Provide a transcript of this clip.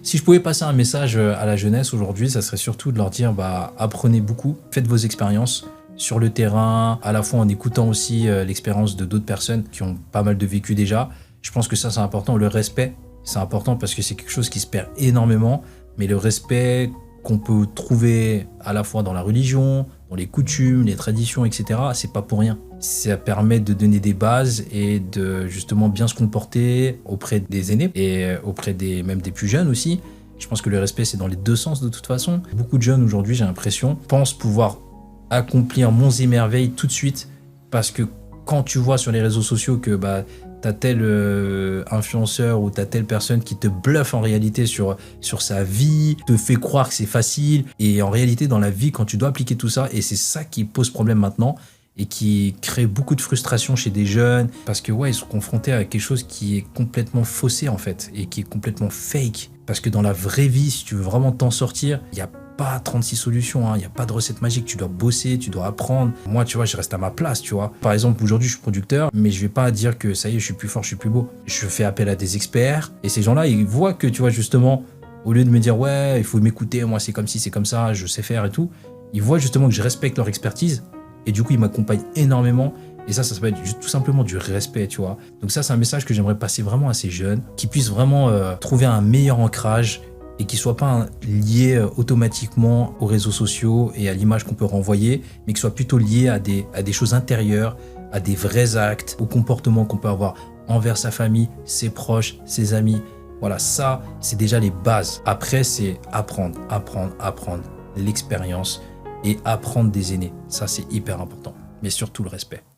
Si je pouvais passer un message à la jeunesse aujourd'hui, ça serait surtout de leur dire bah, apprenez beaucoup, faites vos expériences sur le terrain, à la fois en écoutant aussi l'expérience de d'autres personnes qui ont pas mal de vécu déjà. Je pense que ça c'est important. Le respect, c'est important parce que c'est quelque chose qui se perd énormément, mais le respect qu'on peut trouver à la fois dans la religion, dans les coutumes, les traditions, etc., c'est pas pour rien. Ça permet de donner des bases et de justement bien se comporter auprès des aînés et auprès même des plus jeunes aussi. Je pense que le respect, c'est dans les deux sens de toute façon. Beaucoup de jeunes aujourd'hui, j'ai l'impression, pensent pouvoir accomplir monts et merveilles tout de suite parce que quand tu vois sur les réseaux sociaux que bah, t'as tel influenceur ou t'as telle personne qui te bluffe en réalité sur sa vie, te fait croire que c'est facile, et en réalité dans la vie quand tu dois appliquer tout ça, et c'est ça qui pose problème maintenant et qui crée beaucoup de frustration chez des jeunes parce que ouais, ils sont confrontés à quelque chose qui est complètement faussé en fait et qui est complètement fake, parce que dans la vraie vie, si tu veux vraiment t'en sortir, il y a pas 36 solutions, il n'y a pas de recette magique, tu dois bosser, tu dois apprendre. Moi, tu vois, je reste à ma place, tu vois. Par exemple, aujourd'hui, je suis producteur, mais je vais pas dire que ça y est, je suis plus fort, je suis plus beau. Je fais appel à des experts, et ces gens-là, ils voient que, tu vois, justement, au lieu de me dire, ouais, il faut m'écouter, moi, c'est comme ci, c'est comme ça, je sais faire et tout, ils voient justement que je respecte leur expertise, et du coup, ils m'accompagnent énormément. Et ça s'appelle tout simplement du respect, tu vois. Donc ça, c'est un message que j'aimerais passer vraiment à ces jeunes, qui puissent vraiment trouver un meilleur ancrage, et qui ne soit pas lié automatiquement aux réseaux sociaux et à l'image qu'on peut renvoyer, mais qui soit plutôt lié à des choses intérieures, à des vrais actes, au comportement qu'on peut avoir envers sa famille, ses proches, ses amis. Voilà, ça, c'est déjà les bases. Après, c'est apprendre, l'expérience et apprendre des aînés. Ça, c'est hyper important, mais surtout le respect.